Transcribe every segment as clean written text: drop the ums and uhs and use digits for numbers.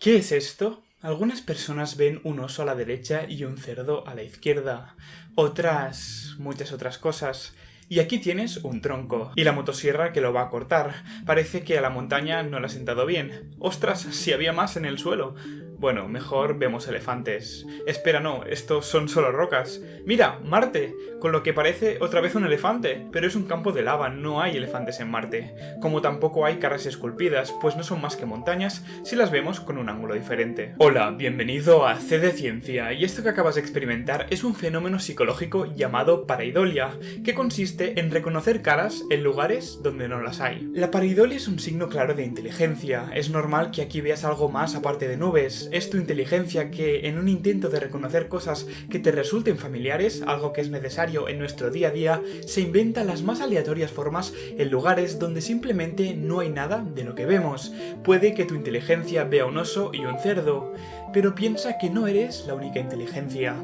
¿Qué es esto? Algunas personas ven un oso a la derecha y un cerdo a la izquierda. Otras, muchas otras cosas. Y aquí tienes un tronco. Y la motosierra que lo va a cortar. Parece que a la montaña no le ha sentado bien. ¡Ostras! Si había más en el suelo. Bueno, mejor vemos elefantes. Espera, no, estos son solo rocas. ¡Mira! ¡Marte! Con lo que parece otra vez un elefante. Pero es un campo de lava, no hay elefantes en Marte. Como tampoco hay caras esculpidas, pues no son más que montañas si las vemos con un ángulo diferente. Hola, bienvenido a C de Ciencia, y esto que acabas de experimentar es un fenómeno psicológico llamado pareidolia, que consiste en reconocer caras en lugares donde no las hay. La pareidolia es un signo claro de inteligencia. Es normal que aquí veas algo más aparte de nubes. Es tu inteligencia que, en un intento de reconocer cosas que te resulten familiares, algo que es necesario en nuestro día a día, se inventa las más aleatorias formas en lugares donde simplemente no hay nada de lo que vemos. Puede que tu inteligencia vea un oso y un cerdo, pero piensa que no eres la única inteligencia.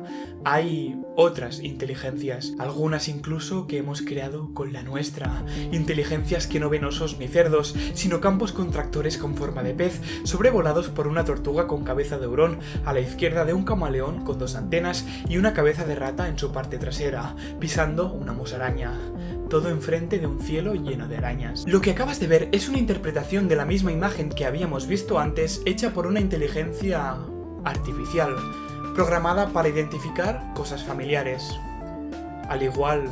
Hay otras inteligencias, algunas incluso que hemos creado con la nuestra. Inteligencias que no ven osos ni cerdos, sino campos contractores con forma de pez, sobrevolados por una tortuga con cabeza de hurón, a la izquierda de un camaleón con dos antenas y una cabeza de rata en su parte trasera, pisando una musaraña. Todo enfrente de un cielo lleno de arañas. Lo que acabas de ver es una interpretación de la misma imagen que habíamos visto antes, hecha por una inteligencia artificial, programada para identificar cosas familiares, al igual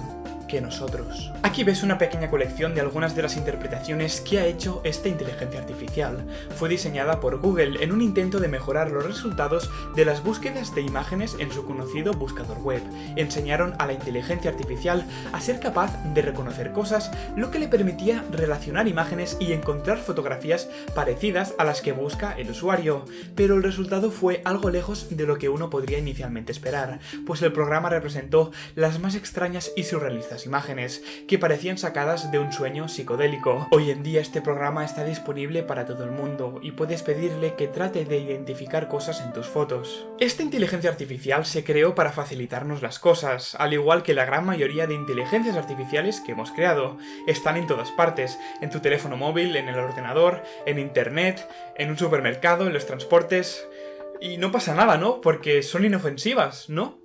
que nosotros. Aquí ves una pequeña colección de algunas de las interpretaciones que ha hecho esta inteligencia artificial. Fue diseñada por Google en un intento de mejorar los resultados de las búsquedas de imágenes en su conocido buscador web. Enseñaron a la inteligencia artificial a ser capaz de reconocer cosas, lo que le permitía relacionar imágenes y encontrar fotografías parecidas a las que busca el usuario. Pero el resultado fue algo lejos de lo que uno podría inicialmente esperar, pues el programa representó las más extrañas y surrealistas imágenes, que parecían sacadas de un sueño psicodélico. Hoy en día este programa está disponible para todo el mundo y puedes pedirle que trate de identificar cosas en tus fotos. Esta inteligencia artificial se creó para facilitarnos las cosas, al igual que la gran mayoría de inteligencias artificiales que hemos creado. Están en todas partes, en tu teléfono móvil, en el ordenador, en internet, en un supermercado, en los transportes. Y no pasa nada, ¿no? Porque son inofensivas, ¿no?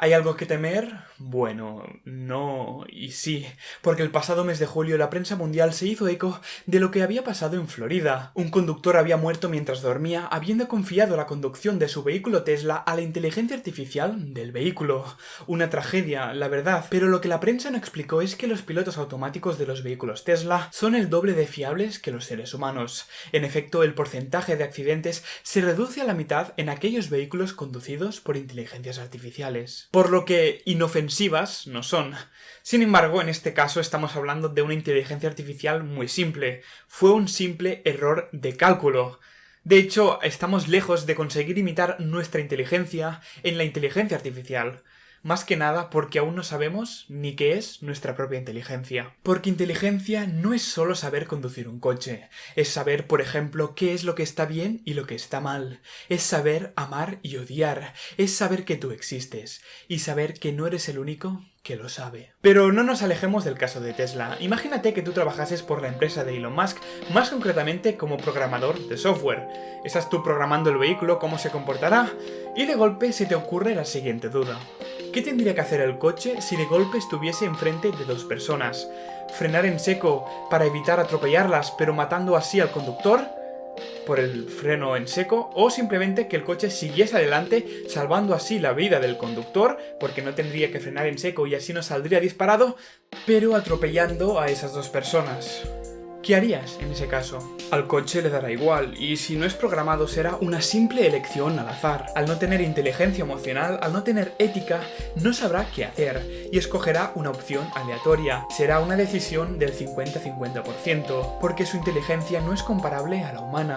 ¿Hay algo que temer? Bueno, no y sí, porque el pasado mes de julio la prensa mundial se hizo eco de lo que había pasado en Florida. Un conductor había muerto mientras dormía, habiendo confiado la conducción de su vehículo Tesla a la inteligencia artificial del vehículo. Una tragedia, la verdad, pero lo que la prensa no explicó es que los pilotos automáticos de los vehículos Tesla son el doble de fiables que los seres humanos. En efecto, el porcentaje de accidentes se reduce a la mitad en aquellos vehículos conducidos por inteligencias artificiales. Por lo que inofensivas no son. Sin embargo, en este caso estamos hablando de una inteligencia artificial muy simple. Fue un simple error de cálculo. De hecho, estamos lejos de conseguir imitar nuestra inteligencia en la inteligencia artificial. Más que nada porque aún no sabemos ni qué es nuestra propia inteligencia. Porque inteligencia no es solo saber conducir un coche. Es saber, por ejemplo, qué es lo que está bien y lo que está mal. Es saber amar y odiar. Es saber que tú existes. Y saber que no eres el único que lo sabe. Pero no nos alejemos del caso de Tesla. Imagínate que tú trabajases por la empresa de Elon Musk, más concretamente como programador de software. Estás tú programando el vehículo, cómo se comportará, y de golpe se te ocurre la siguiente duda. ¿Qué tendría que hacer el coche si de golpe estuviese enfrente de dos personas? ¿Frenar en seco para evitar atropellarlas, pero matando así al conductor por el freno en seco? ¿O simplemente que el coche siguiese adelante, salvando así la vida del conductor, porque no tendría que frenar en seco y así no saldría disparado, pero atropellando a esas dos personas? ¿Qué harías en ese caso? Al coche le dará igual, y si no es programado será una simple elección al azar. Al no tener inteligencia emocional, al no tener ética, no sabrá qué hacer, y escogerá una opción aleatoria. Será una decisión del 50-50%, porque su inteligencia no es comparable a la humana.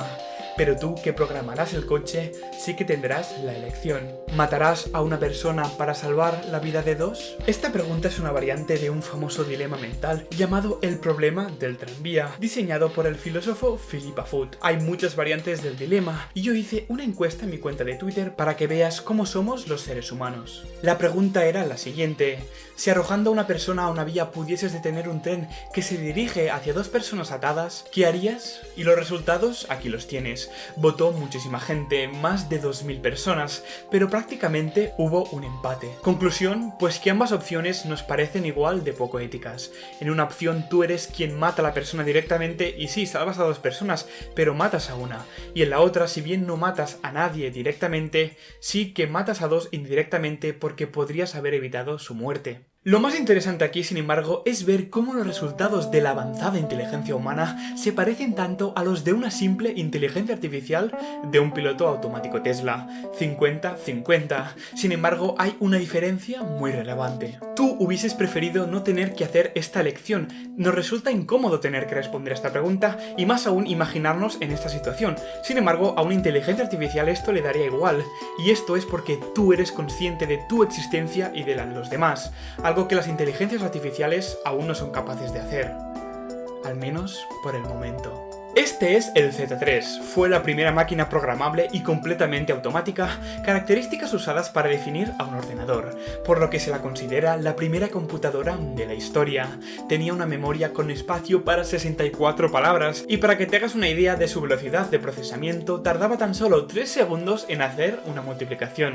Pero tú, que programarás el coche, sí que tendrás la elección. ¿Matarás a una persona para salvar la vida de dos? Esta pregunta es una variante de un famoso dilema mental llamado el problema del tranvía, diseñado por el filósofo Philippa Foot. Hay muchas variantes del dilema, y yo hice una encuesta en mi cuenta de Twitter para que veas cómo somos los seres humanos. La pregunta era la siguiente: si arrojando a una persona a una vía pudieses detener un tren que se dirige hacia dos personas atadas, ¿qué harías? Y los resultados aquí los tienes. opciones. Votó muchísima gente, más de 2000 personas, pero prácticamente hubo un empate. Conclusión, pues que ambas opciones nos parecen igual de poco éticas. En una opción tú eres quien mata a la persona directamente y sí, salvas a 2 personas, pero matas a una. Y en la otra, si bien no matas a nadie directamente, sí que matas a 2 indirectamente porque podrías haber evitado su muerte. Lo más interesante aquí, sin embargo, es ver cómo los resultados de la avanzada inteligencia humana se parecen tanto a los de una simple inteligencia artificial de un piloto automático Tesla. 50-50. Sin embargo, hay una diferencia muy relevante. Tú hubieses preferido no tener que hacer esta elección. Nos resulta incómodo tener que responder a esta pregunta y más aún imaginarnos en esta situación. Sin embargo, a una inteligencia artificial esto le daría igual. Y esto es porque tú eres consciente de tu existencia y de la de los demás. Algo que las inteligencias artificiales aún no son capaces de hacer. Al menos por el momento. Este es el Z3, fue la primera máquina programable y completamente automática, características usadas para definir a un ordenador, por lo que se la considera la primera computadora de la historia. Tenía una memoria con espacio para 64 palabras, y para que te hagas una idea de su velocidad de procesamiento, tardaba tan solo 3 segundos en hacer una multiplicación,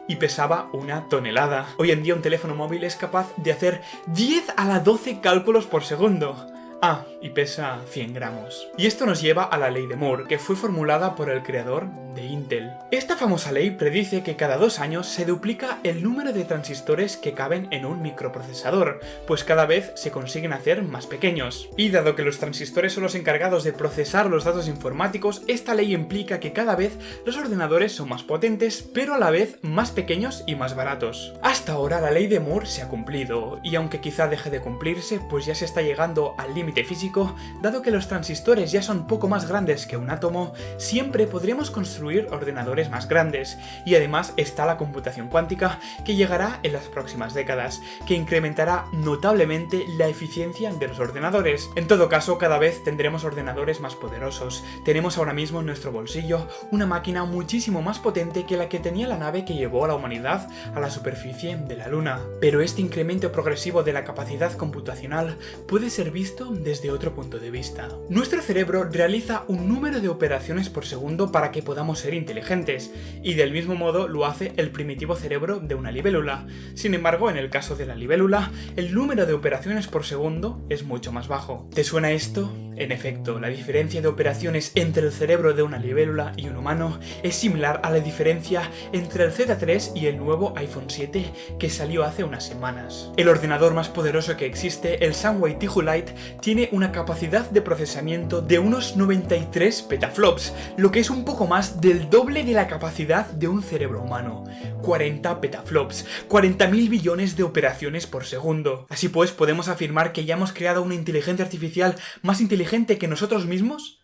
y pesaba 1 tonelada. Hoy en día un teléfono móvil es capaz de hacer 10 a la 12 cálculos por segundo. Ah, y pesa 100 gramos. Y esto nos lleva a la ley de Moore, que fue formulada por el creador de Intel. Esta famosa ley predice que cada 2 años se duplica el número de transistores que caben en un microprocesador, pues cada vez se consiguen hacer más pequeños. Y dado que los transistores son los encargados de procesar los datos informáticos, esta ley implica que cada vez los ordenadores son más potentes, pero a la vez más pequeños y más baratos. Hasta ahora la ley de Moore se ha cumplido, y aunque quizá deje de cumplirse, pues ya se está llegando al límite físico, dado que los transistores ya son poco más grandes que un átomo, siempre podremos construir ordenadores más grandes, y además está la computación cuántica que llegará en las próximas décadas, que incrementará notablemente la eficiencia de los ordenadores. En todo caso, cada vez tendremos ordenadores más poderosos. Tenemos ahora mismo en nuestro bolsillo una máquina muchísimo más potente que la que tenía la nave que llevó a la humanidad a la superficie de la Luna. Pero este incremento progresivo de la capacidad computacional puede ser visto desde otro punto de vista. Nuestro cerebro realiza un número de operaciones por segundo para que podamos ser inteligentes, y del mismo modo lo hace el primitivo cerebro de una libélula. Sin embargo, en el caso de la libélula, el número de operaciones por segundo es mucho más bajo. ¿Te suena esto? En efecto, la diferencia de operaciones entre el cerebro de una libélula y un humano es similar a la diferencia entre el Z3 y el nuevo iPhone 7 que salió hace unas semanas. El ordenador más poderoso que existe, el Sunway Tihu Lite, tiene una capacidad de procesamiento de unos 93 petaflops, lo que es un poco más del doble de la capacidad de un cerebro humano. 40 petaflops, 40.000 billones de operaciones por segundo. Así pues, ¿podemos afirmar que ya hemos creado una inteligencia artificial más inteligente que nosotros mismos?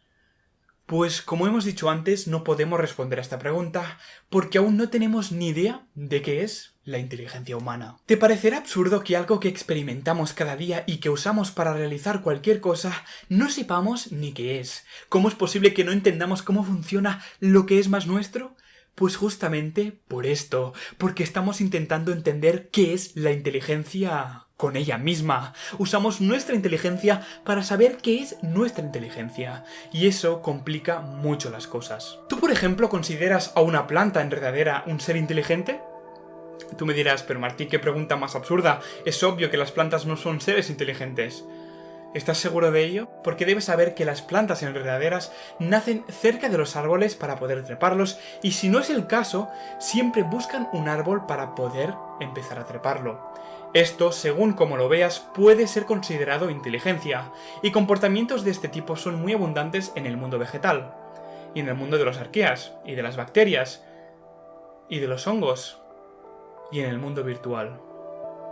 Pues como hemos dicho antes, no podemos responder a esta pregunta porque aún no tenemos ni idea de qué es la inteligencia humana. ¿Te parecerá absurdo que algo que experimentamos cada día y que usamos para realizar cualquier cosa no sepamos ni qué es? ¿Cómo es posible que no entendamos cómo funciona lo que es más nuestro? Pues justamente por esto, porque estamos intentando entender qué es la inteligencia con ella misma. Usamos nuestra inteligencia para saber qué es nuestra inteligencia, y eso complica mucho las cosas. ¿Tú, por ejemplo, consideras a una planta enredadera un ser inteligente? Tú me dirás, pero Martí, qué pregunta más absurda. Es obvio que las plantas no son seres inteligentes. ¿Estás seguro de ello? Porque debes saber que las plantas enredaderas nacen cerca de los árboles para poder treparlos, y si no es el caso, siempre buscan un árbol para poder empezar a treparlo. Esto, según como lo veas, puede ser considerado inteligencia, y comportamientos de este tipo son muy abundantes en el mundo vegetal, y en el mundo de los arqueas, y de las bacterias, y de los hongos, y en el mundo virtual.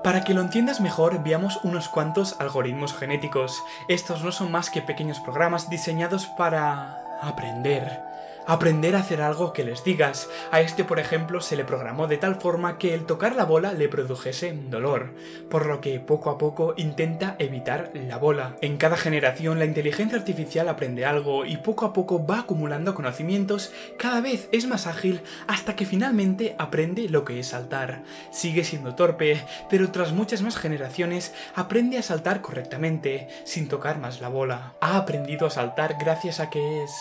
Para que lo entiendas mejor, veamos unos cuantos algoritmos genéticos. Estos no son más que pequeños programas diseñados para aprender a hacer algo que les digas. A este, por ejemplo, se le programó de tal forma que el tocar la bola le produjese dolor, por lo que poco a poco intenta evitar la bola. En cada generación la inteligencia artificial aprende algo y poco a poco va acumulando conocimientos, cada vez es más ágil hasta que finalmente aprende lo que es saltar. Sigue siendo torpe, pero tras muchas más generaciones aprende a saltar correctamente, sin tocar más la bola. Ha aprendido a saltar gracias a que es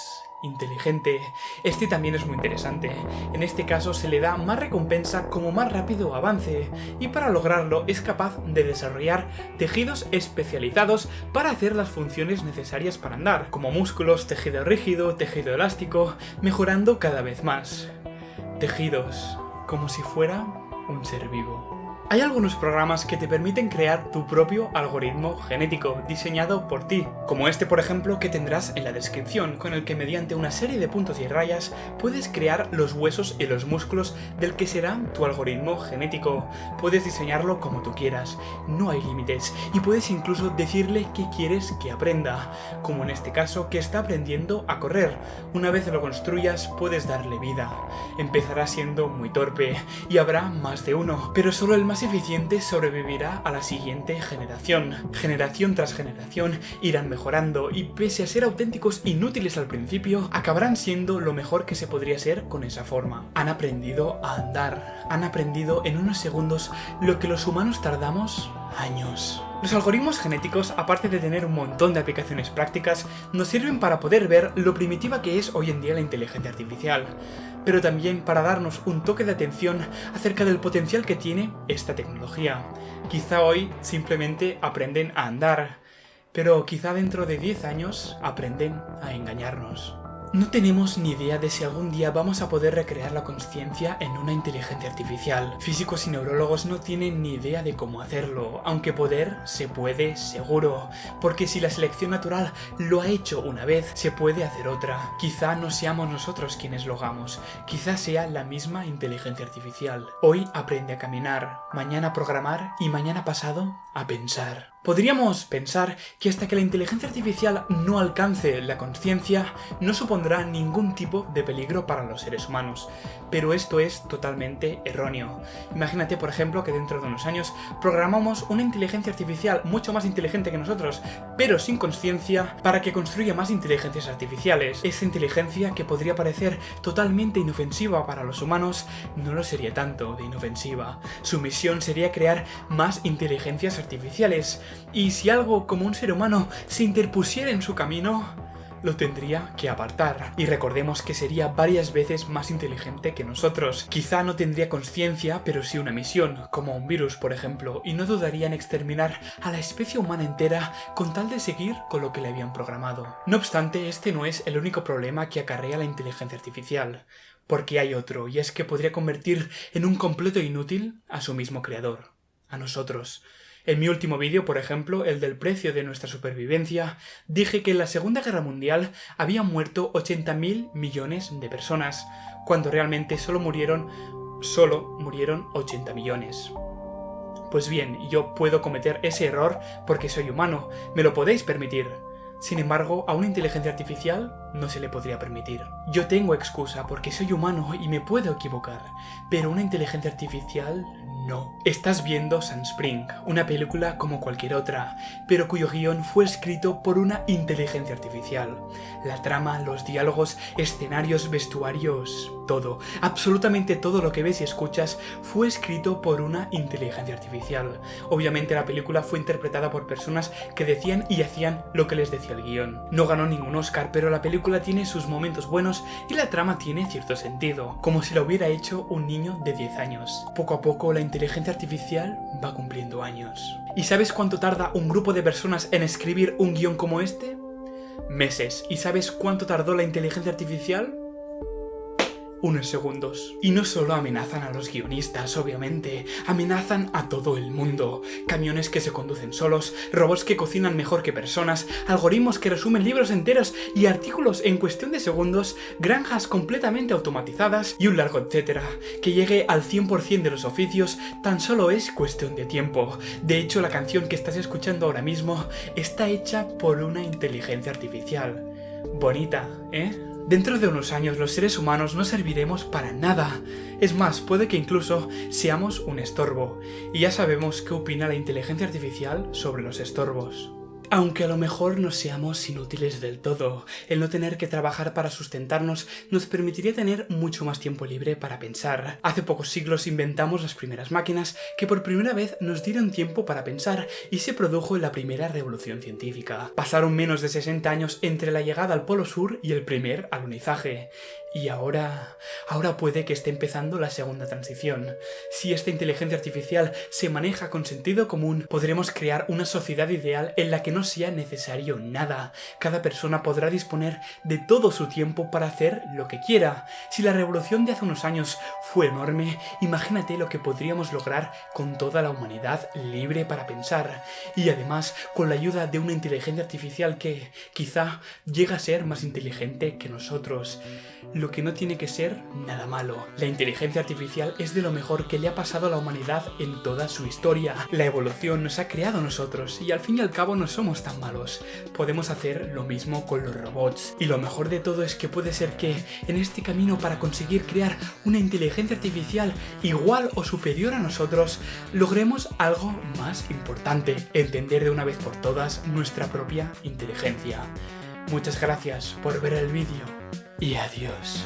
inteligente. Este también es muy interesante. En este caso se le da más recompensa como más rápido avance, y para lograrlo es capaz de desarrollar tejidos especializados para hacer las funciones necesarias para andar, como músculos, tejido rígido, tejido elástico, mejorando cada vez más. Tejidos, como si fuera un ser vivo. Hay algunos programas que te permiten crear tu propio algoritmo genético, diseñado por ti, como este por ejemplo que tendrás en la descripción, con el que mediante una serie de puntos y rayas puedes crear los huesos y los músculos del que será tu algoritmo genético. Puedes diseñarlo como tú quieras, no hay límites, y puedes incluso decirle qué quieres que aprenda, como en este caso que está aprendiendo a correr. Una vez lo construyas puedes darle vida. Empezará siendo muy torpe, y habrá más de uno, pero solo el más eficiente sobrevivirá a la siguiente generación. Generación tras generación irán mejorando y pese a ser auténticos inútiles al principio, acabarán siendo lo mejor que se podría ser con esa forma. Han aprendido a andar, han aprendido en unos segundos lo que los humanos tardamos años. Los algoritmos genéticos, aparte de tener un montón de aplicaciones prácticas, nos sirven para poder ver lo primitiva que es hoy en día la inteligencia artificial, pero también para darnos un toque de atención acerca del potencial que tiene esta tecnología. Quizá hoy simplemente aprenden a andar, pero quizá dentro de 10 años aprenden a engañarnos. No tenemos ni idea de si algún día vamos a poder recrear la consciencia en una inteligencia artificial. Físicos y neurólogos no tienen ni idea de cómo hacerlo, aunque poder se puede seguro, porque si la selección natural lo ha hecho una vez, se puede hacer otra. Quizá no seamos nosotros quienes lo hagamos, quizá sea la misma inteligencia artificial. Hoy aprende a caminar, mañana a programar y mañana pasado a pensar. Podríamos pensar que hasta que la inteligencia artificial no alcance la consciencia, no supondrá ningún tipo de peligro para los seres humanos, pero esto es totalmente erróneo. Imagínate, por ejemplo, que dentro de unos años programamos una inteligencia artificial mucho más inteligente que nosotros, pero sin consciencia, para que construya más inteligencias artificiales. Esa inteligencia que podría parecer totalmente inofensiva para los humanos, no lo sería tanto de inofensiva. Su misión sería crear más inteligencias artificiales, y si algo como un ser humano se interpusiera en su camino, lo tendría que apartar. Y recordemos que sería varias veces más inteligente que nosotros. Quizá no tendría conciencia, pero sí una misión, como un virus por ejemplo, y no dudaría en exterminar a la especie humana entera con tal de seguir con lo que le habían programado. No obstante, este no es el único problema que acarrea la inteligencia artificial, porque hay otro, y es que podría convertir en un completo inútil a su mismo creador, a nosotros. En mi último vídeo, por ejemplo, el del precio de nuestra supervivencia, dije que en la Segunda Guerra Mundial habían muerto 80.000 millones de personas, cuando realmente solo murieron 80 millones. Pues bien, yo puedo cometer ese error porque soy humano, me lo podéis permitir. Sin embargo, a una inteligencia artificial no se le podría permitir. Yo tengo excusa porque soy humano y me puedo equivocar, pero una inteligencia artificial no. Estás viendo Sunspring, una película como cualquier otra, pero cuyo guión fue escrito por una inteligencia artificial. La trama, los diálogos, escenarios, vestuarios, todo, absolutamente todo lo que ves y escuchas fue escrito por una inteligencia artificial. Obviamente la película fue interpretada por personas que decían y hacían lo que les decía el guión. No ganó ningún Oscar, pero la película tiene sus momentos buenos y la trama tiene cierto sentido, como si lo hubiera hecho un niño de 10 años. Poco a poco la inteligencia artificial va cumpliendo años. ¿Y sabes cuánto tarda un grupo de personas en escribir un guión como este? Meses. ¿Y sabes cuánto tardó la inteligencia artificial? Unos segundos. Y no solo amenazan a los guionistas, obviamente, amenazan a todo el mundo. Camiones que se conducen solos, robots que cocinan mejor que personas, algoritmos que resumen libros enteros y artículos en cuestión de segundos, granjas completamente automatizadas y un largo etcétera. Que llegue al 100% de los oficios tan solo es cuestión de tiempo. De hecho, la canción que estás escuchando ahora mismo está hecha por una inteligencia artificial. Bonita, ¿eh? Dentro de unos años los seres humanos no serviremos para nada. Es más, puede que incluso seamos un estorbo. Y ya sabemos qué opina la inteligencia artificial sobre los estorbos. Aunque a lo mejor no seamos inútiles del todo, el no tener que trabajar para sustentarnos nos permitiría tener mucho más tiempo libre para pensar. Hace pocos siglos inventamos las primeras máquinas que por primera vez nos dieron tiempo para pensar y se produjo la primera revolución científica. Pasaron menos de 60 años entre la llegada al Polo Sur y el primer alunizaje. Y ahora puede que esté empezando la segunda transición. Si esta inteligencia artificial se maneja con sentido común, podremos crear una sociedad ideal en la que no sea necesario nada. Cada persona podrá disponer de todo su tiempo para hacer lo que quiera. Si la revolución de hace unos años fue enorme, imagínate lo que podríamos lograr con toda la humanidad libre para pensar. Y además, con la ayuda de una inteligencia artificial que quizá llega a ser más inteligente que nosotros. Lo que no tiene que ser nada malo. La inteligencia artificial es de lo mejor que le ha pasado a la humanidad en toda su historia. La evolución nos ha creado a nosotros y al fin y al cabo no somos tan malos. Podemos hacer lo mismo con los robots. Y lo mejor de todo es que puede ser que en este camino para conseguir crear una inteligencia artificial igual o superior a nosotros, logremos algo más importante: entender de una vez por todas nuestra propia inteligencia. Muchas gracias por ver el vídeo. Y adiós.